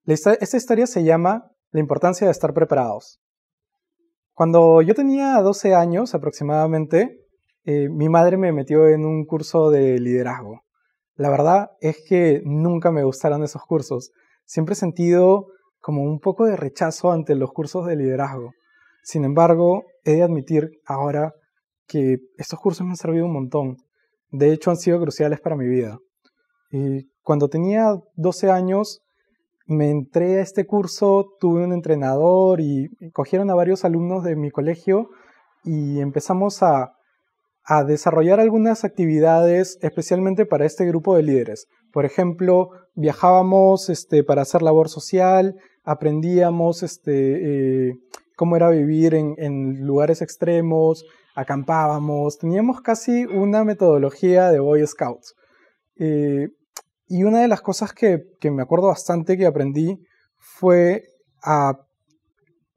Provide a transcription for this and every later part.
Esta historia se llama La importancia de estar preparados. Cuando yo tenía 12 años aproximadamente, mi madre me metió en un curso de liderazgo. La verdad es que nunca me gustaron esos cursos. Siempre he sentido como un poco de rechazo ante los cursos de liderazgo. Sin embargo, he de admitir ahora que estos cursos me han servido un montón. De hecho, han sido cruciales para mi vida. Cuando tenía 12 años, me entré a este curso, tuve un entrenador y cogieron a varios alumnos de mi colegio y empezamos a desarrollar algunas actividades especialmente para este grupo de líderes. Por ejemplo, viajábamos para hacer labor social, aprendíamos cómo era vivir en lugares extremos, acampábamos, teníamos casi una metodología de Boy Scouts. Y una de las cosas que me acuerdo bastante que aprendí fue a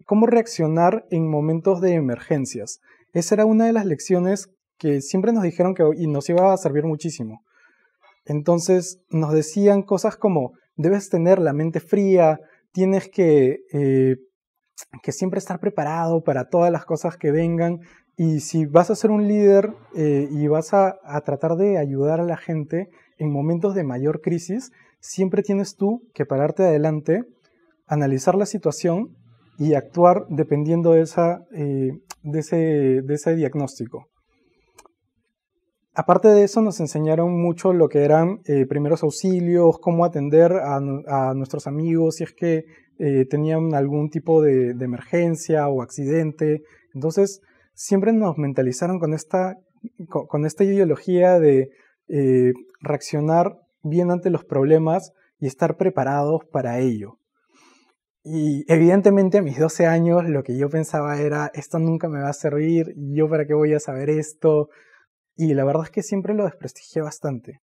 cómo reaccionar en momentos de emergencias. Esa era una de las lecciones que siempre nos dijeron y nos iba a servir muchísimo. Entonces nos decían cosas como, debes tener la mente fría, tienes que siempre estar preparado para todas las cosas que vengan, y si vas a ser un líder y vas a tratar de ayudar a la gente en momentos de mayor crisis, siempre tienes tú que pararte adelante, analizar la situación y actuar dependiendo de ese diagnóstico. Aparte de eso, nos enseñaron mucho lo que eran primeros auxilios, cómo atender a nuestros amigos si es que tenían algún tipo de emergencia o accidente. Entonces, siempre nos mentalizaron con esta ideología de reaccionar bien ante los problemas y estar preparados para ello. Y evidentemente a mis 12 años lo que yo pensaba era, esto nunca me va a servir, ¿yo para qué voy a saber esto? Y la verdad es que siempre lo desprestigié bastante.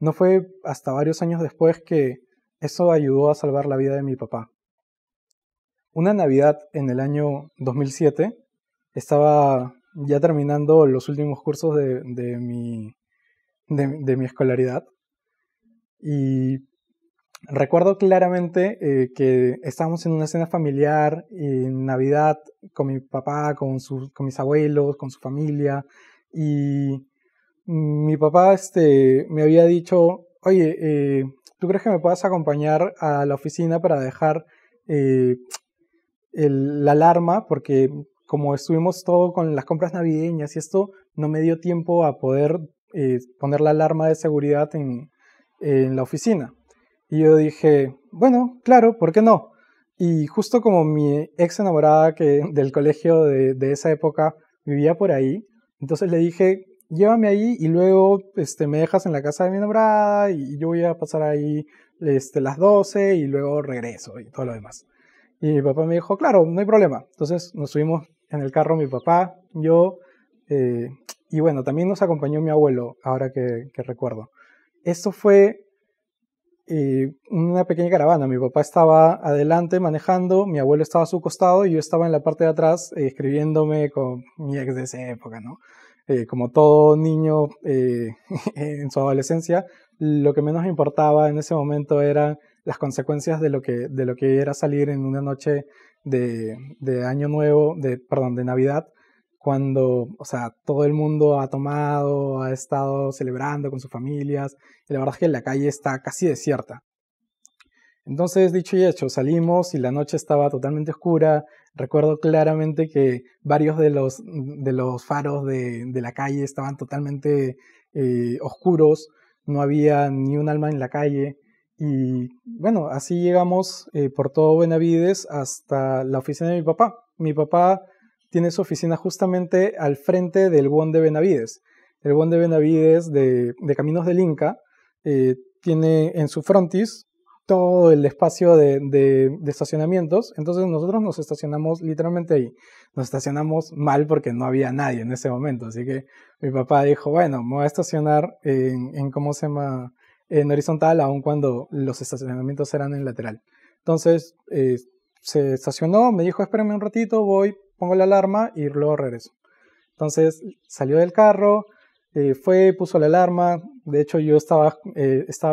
No fue hasta varios años después que eso ayudó a salvar la vida de mi papá. Una Navidad en el año 2007, estaba ya terminando los últimos cursos de mi escolaridad. Y recuerdo claramente que estábamos en una cena familiar en Navidad con mi papá, con mis abuelos, con su familia. Y mi papá me había dicho, oye, ¿tú crees que me puedas acompañar a la oficina para dejar la alarma? Porque como estuvimos todo con las compras navideñas y esto, no me dio tiempo a poder poner la alarma de seguridad en la oficina. Y yo dije, bueno, claro, ¿por qué no? Y justo como mi ex enamorada del colegio de esa época vivía por ahí, entonces le dije, llévame ahí y luego me dejas en la casa de mi enamorada y yo voy a pasar ahí las 12 y luego regreso y todo lo demás. Y mi papá me dijo, claro, no hay problema. Entonces nos subimos en el carro mi papá, yo, y bueno, también nos acompañó mi abuelo, ahora que recuerdo. Esto fue una pequeña caravana. Mi papá estaba adelante manejando, mi abuelo estaba a su costado y yo estaba en la parte de atrás escribiéndome con mi ex de esa época, ¿no? Como todo niño en su adolescencia, lo que menos importaba en ese momento eran las consecuencias de lo que era salir en una noche de Año Nuevo, de Navidad, cuando, o sea, todo el mundo ha tomado, ha estado celebrando con sus familias, y la verdad es que la calle está casi desierta. Entonces, dicho y hecho, salimos y la noche estaba totalmente oscura. Recuerdo claramente que varios de los faros de la calle estaban totalmente oscuros, no había ni un alma en la calle. Y bueno, así llegamos por todo Benavides hasta la oficina de mi papá. Mi papá tiene su oficina justamente al frente del Won de Benavides. El Won de Benavides de Caminos del Inca tiene en su frontis todo el espacio de estacionamientos. Entonces nosotros nos estacionamos literalmente ahí. Nos estacionamos mal porque no había nadie en ese momento. Así que mi papá dijo, bueno, me voy a estacionar en horizontal, aun cuando los estacionamientos eran en lateral. Entonces se estacionó, me dijo, espérame un ratito, voy, pongo la alarma y luego regreso. Entonces salió del carro, puso la alarma. De hecho yo estaba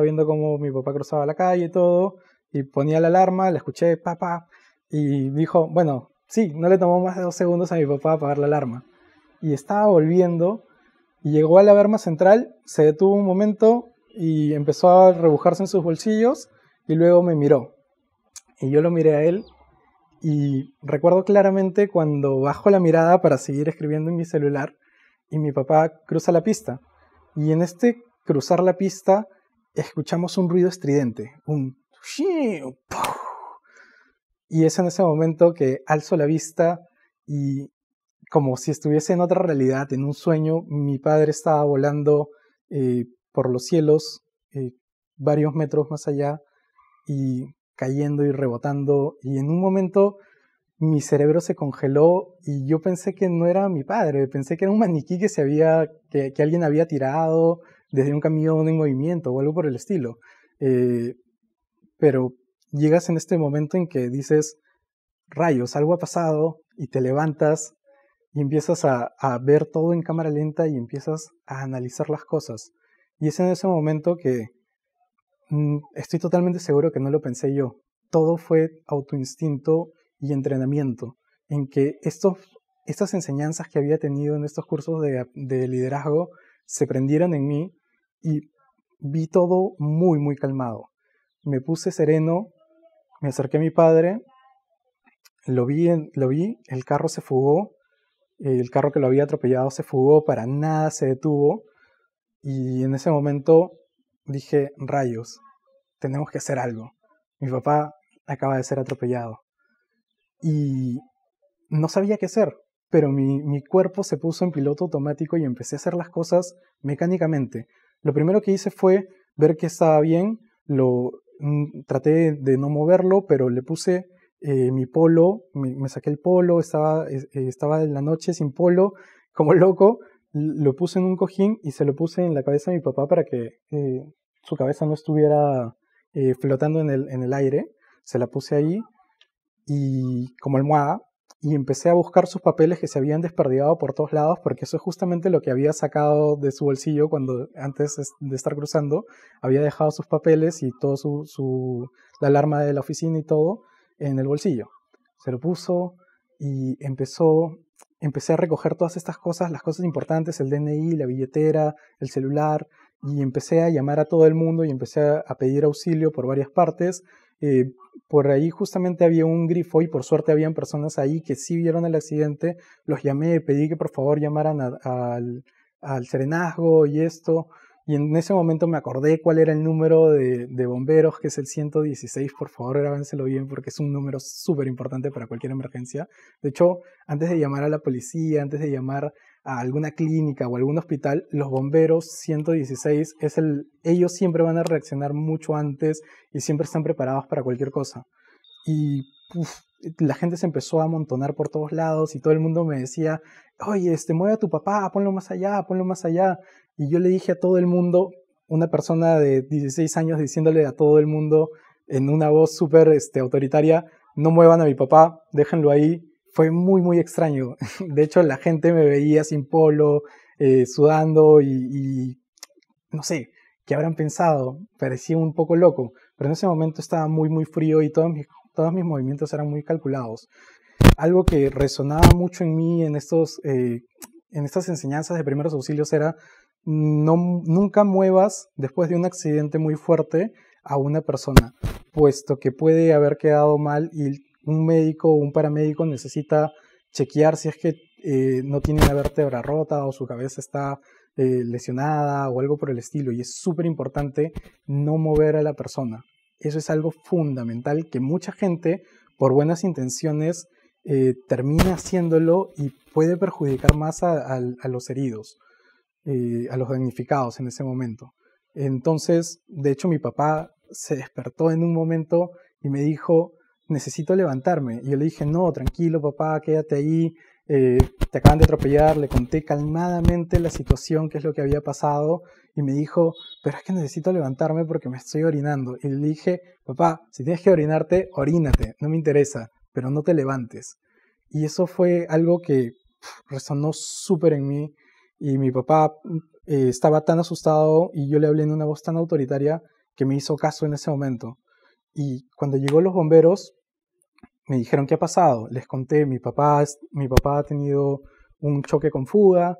viendo cómo mi papá cruzaba la calle y todo, y ponía la alarma, la escuché, papá, y dijo, bueno, sí, no le tomó más de 2 segundos a mi papá apagar la alarma. Y estaba volviendo y llegó a la alarma central, se detuvo un momento y empezó a rebujarse en sus bolsillos y luego me miró. Y yo lo miré a él y recuerdo claramente cuando bajo la mirada para seguir escribiendo en mi celular y mi papá cruza la pista. Y en este cruzar la pista escuchamos un ruido estridente, un shiu, ¡puf! Y es en ese momento que alzo la vista y como si estuviese en otra realidad, en un sueño, mi padre estaba volando por los cielos, varios metros más allá, y cayendo y rebotando, y en un momento mi cerebro se congeló y yo pensé que no era mi padre, pensé que era un maniquí que alguien había tirado desde un camión en movimiento o algo por el estilo. Pero llegas en este momento en que dices, rayos, algo ha pasado, y te levantas y empiezas a ver todo en cámara lenta y empiezas a analizar las cosas. Y es en ese momento que estoy totalmente seguro que no lo pensé yo. Todo fue autoinstinto y entrenamiento, en que estas enseñanzas que había tenido en estos cursos de liderazgo se prendieron en mí y vi todo muy, muy calmado. Me puse sereno, me acerqué a mi padre, lo vi, el carro se fugó, el carro que lo había atropellado se fugó, para nada se detuvo, y en ese momento dije, rayos, tenemos que hacer algo. Mi papá acaba de ser atropellado. Y no sabía qué hacer, pero mi cuerpo se puso en piloto automático y empecé a hacer las cosas mecánicamente. Lo primero que hice fue ver que estaba bien, traté de no moverlo, pero le puse mi polo, me saqué el polo, estaba en la noche sin polo, como loco, lo puse en un cojín y se lo puse en la cabeza de mi papá para que su cabeza no estuviera flotando en el aire. Se la puse ahí y como almohada, y empecé a buscar sus papeles que se habían desperdigado por todos lados, porque eso es justamente lo que había sacado de su bolsillo cuando antes de estar cruzando había dejado sus papeles y todo la alarma de la oficina y todo en el bolsillo. Se lo puso y empecé a recoger todas estas cosas, las cosas importantes, el DNI, la billetera, el celular, y empecé a llamar a todo el mundo y empecé a pedir auxilio por varias partes. Por ahí justamente había un grifo y por suerte habían personas ahí que sí vieron el accidente. Los llamé, pedí que por favor llamaran al serenazgo y esto. Y en ese momento me acordé cuál era el número de bomberos, que es el 116. Por favor, grábenselo bien porque es un número súper importante para cualquier emergencia. De hecho, antes de llamar a la policía, antes de llamar a alguna clínica o algún hospital, los bomberos 116 ellos siempre van a reaccionar mucho antes y siempre están preparados para cualquier cosa. Y la gente se empezó a amontonar por todos lados y todo el mundo me decía, oye, mueve a tu papá, ponlo más allá, ponlo más allá. Y yo le dije a todo el mundo, una persona de 16 años diciéndole a todo el mundo en una voz súper autoritaria, no muevan a mi papá, déjenlo ahí. Fue muy, muy extraño. De hecho, la gente me veía sin polo, sudando y no sé, ¿qué habrán pensado? Parecía un poco loco, pero en ese momento estaba muy, muy frío y todos mis movimientos eran muy calculados. Algo que resonaba mucho en mí en estas enseñanzas de primeros auxilios era nunca muevas después de un accidente muy fuerte a una persona, puesto que puede haber quedado mal y un médico o un paramédico necesita chequear si es que no tiene una vértebra rota o su cabeza está lesionada o algo por el estilo, y es súper importante no mover a la persona. Eso es algo fundamental que mucha gente, por buenas intenciones, termina haciéndolo y puede perjudicar más a los heridos, a los damnificados en ese momento. Entonces, de hecho, mi papá se despertó en un momento y me dijo, necesito levantarme. Y yo le dije, no, tranquilo papá, quédate ahí, te acaban de atropellar. Le conté calmadamente la situación, qué es lo que había pasado, y me dijo, pero es que necesito levantarme porque me estoy orinando. Y le dije, papá, si tienes que orinarte, orínate, no me interesa, pero no te levantes. Y eso fue algo que resonó súper en mí, y mi papá estaba tan asustado y yo le hablé en una voz tan autoritaria que me hizo caso en ese momento. Y cuando llegó los bomberos, me dijeron qué ha pasado. Les conté, mi papá ha tenido un choque con fuga,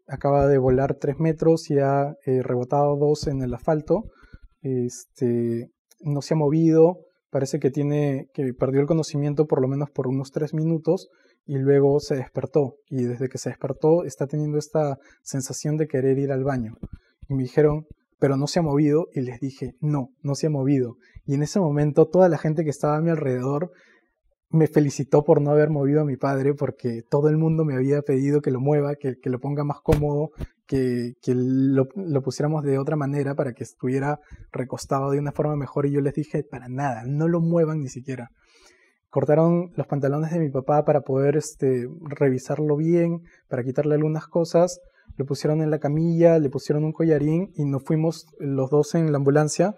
acaba de volar 3 metros y ha rebotado 2 en el asfalto. No se ha movido, parece que perdió el conocimiento por lo menos por unos 3 minutos y luego se despertó. Y desde que se despertó está teniendo esta sensación de querer ir al baño. Y me dijeron, pero no se ha movido, y les dije, no, no se ha movido. Y en ese momento toda la gente que estaba a mi alrededor me felicitó por no haber movido a mi padre, porque todo el mundo me había pedido que lo mueva, que lo ponga más cómodo, que lo pusiéramos de otra manera para que estuviera recostado de una forma mejor. Y yo les dije, para nada, no lo muevan ni siquiera. Cortaron los pantalones de mi papá para poder revisarlo bien, para quitarle algunas cosas. Lo pusieron en la camilla, le pusieron un collarín y nos fuimos los dos en la ambulancia.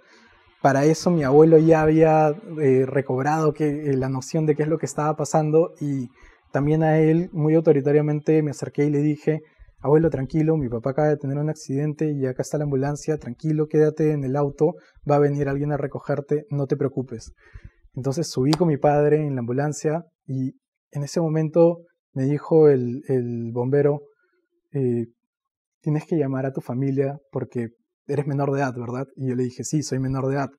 Para eso mi abuelo ya había recobrado la noción de qué es lo que estaba pasando, y también a él muy autoritariamente me acerqué y le dije, abuelo, tranquilo, mi papá acaba de tener un accidente y acá está la ambulancia, tranquilo, quédate en el auto, va a venir alguien a recogerte, no te preocupes. Entonces subí con mi padre en la ambulancia y en ese momento me dijo el bombero, eh, tienes que llamar a tu familia porque eres menor de edad, ¿verdad? Y yo le dije, sí, soy menor de edad.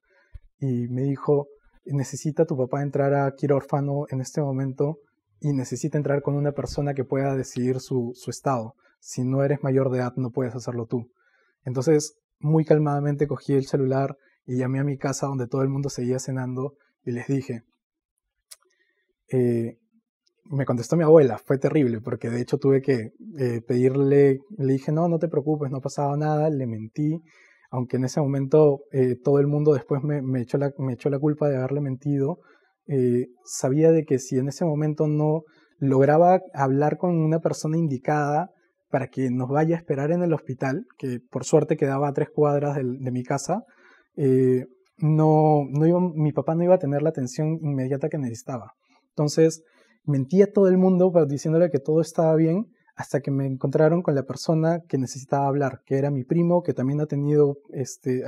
Y me dijo, necesita tu papá entrar a quirófano en este momento y necesita entrar con una persona que pueda decidir su estado. Si no eres mayor de edad, no puedes hacerlo tú. Entonces, muy calmadamente cogí el celular y llamé a mi casa donde todo el mundo seguía cenando y les dije, me contestó mi abuela, fue terrible porque de hecho tuve que pedirle, le dije no, no te preocupes, no ha pasado nada, le mentí, aunque en ese momento todo el mundo después me echó la culpa de haberle mentido. Sabía de que si en ese momento no lograba hablar con una persona indicada para que nos vaya a esperar en el hospital, que por suerte quedaba a 3 cuadras de mi casa, mi papá no iba a tener la atención inmediata que necesitaba. Entonces, mentí a todo el mundo diciéndole que todo estaba bien, hasta que me encontraron con la persona que necesitaba hablar, que era mi primo, que también ha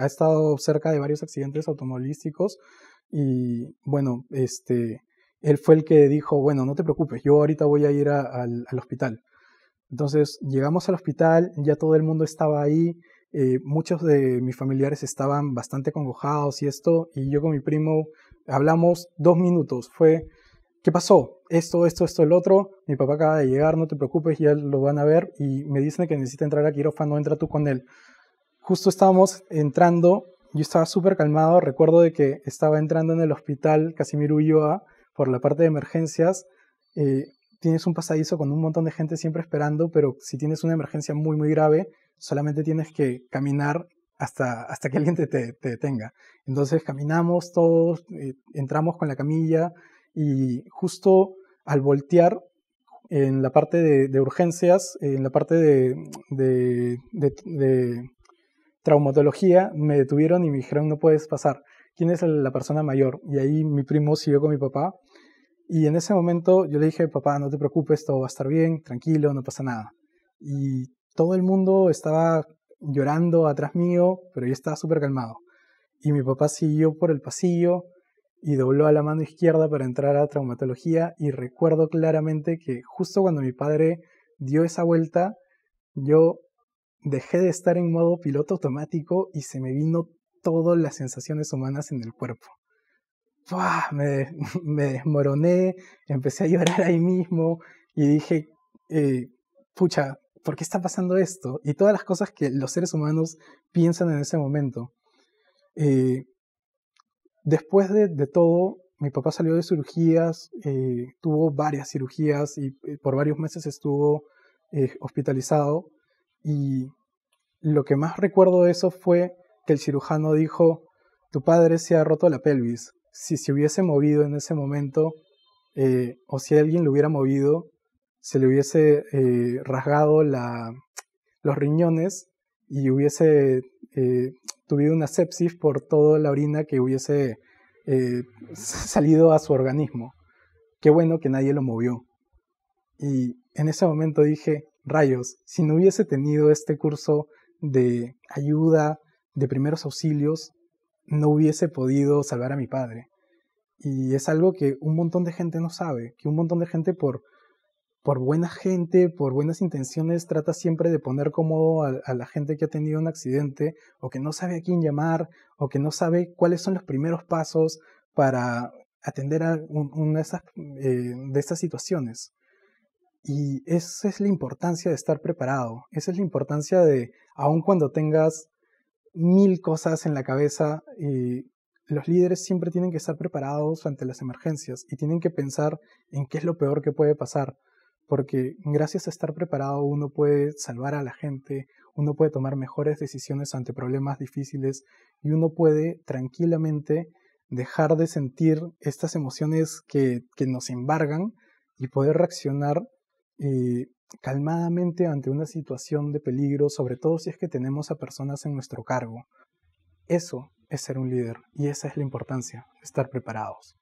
estado cerca de varios accidentes automovilísticos. Y bueno, él fue el que dijo, bueno, no te preocupes, yo ahorita voy a ir al hospital. Entonces llegamos al hospital, ya todo el mundo estaba ahí, muchos de mis familiares estaban bastante congojados y y yo con mi primo hablamos 2 minutos, fue, ¿qué pasó? Esto, el otro, mi papá acaba de llegar, no te preocupes, ya lo van a ver, y me dicen que necesita entrar a quirófano, entra tú con él. Justo estábamos entrando, yo estaba súper calmado, recuerdo de que estaba entrando en el hospital Casimiro Ulloa por la parte de emergencias. Tienes un pasadizo con un montón de gente siempre esperando, pero si tienes una emergencia muy muy grave, solamente tienes que caminar hasta que alguien te detenga. Entonces caminamos todos, entramos con la camilla, y justo al voltear en la parte de urgencias, en la parte de traumatología, me detuvieron y me dijeron no puedes pasar. ¿Quién es la persona mayor? Y ahí mi primo siguió con mi papá. Y en ese momento yo le dije, papá, no te preocupes, todo va a estar bien, tranquilo, no pasa nada. Y todo el mundo estaba llorando atrás mío, pero yo estaba súper calmado. Y mi papá siguió por el pasillo y dobló a la mano izquierda para entrar a traumatología, y recuerdo claramente que justo cuando mi padre dio esa vuelta, yo dejé de estar en modo piloto automático y se me vino todas las sensaciones humanas en el cuerpo. ¡Pua! Me desmoroné, empecé a llorar ahí mismo y dije, pucha, ¿por qué está pasando esto? Y todas las cosas que los seres humanos piensan en ese momento. Después de todo, mi papá salió de cirugías, tuvo varias cirugías y por varios meses estuvo hospitalizado. Y lo que más recuerdo de eso fue que el cirujano dijo, tu padre se ha roto la pelvis. Si se hubiese movido en ese momento, o si alguien lo hubiera movido, se le hubiese rasgado los riñones y hubiese tuvido una sepsis por toda la orina que hubiese salido a su organismo. Qué bueno que nadie lo movió. Y en ese momento dije, rayos, si no hubiese tenido este curso de ayuda, de primeros auxilios, no hubiese podido salvar a mi padre. Y es algo que un montón de gente no sabe, que un montón de gente por buena gente, por buenas intenciones, trata siempre de poner cómodo a la gente que ha tenido un accidente o que no sabe a quién llamar o que no sabe cuáles son los primeros pasos para atender a una de estas situaciones. Y esa es la importancia de estar preparado, esa es la importancia de, aun cuando tengas 1000 cosas en la cabeza, los líderes siempre tienen que estar preparados ante las emergencias y tienen que pensar en qué es lo peor que puede pasar, porque gracias a estar preparado uno puede salvar a la gente, uno puede tomar mejores decisiones ante problemas difíciles y uno puede tranquilamente dejar de sentir estas emociones que nos embargan y poder reaccionar eh, calmadamente ante una situación de peligro, sobre todo si es que tenemos a personas en nuestro cargo. Eso es ser un líder y esa es la importancia, estar preparados.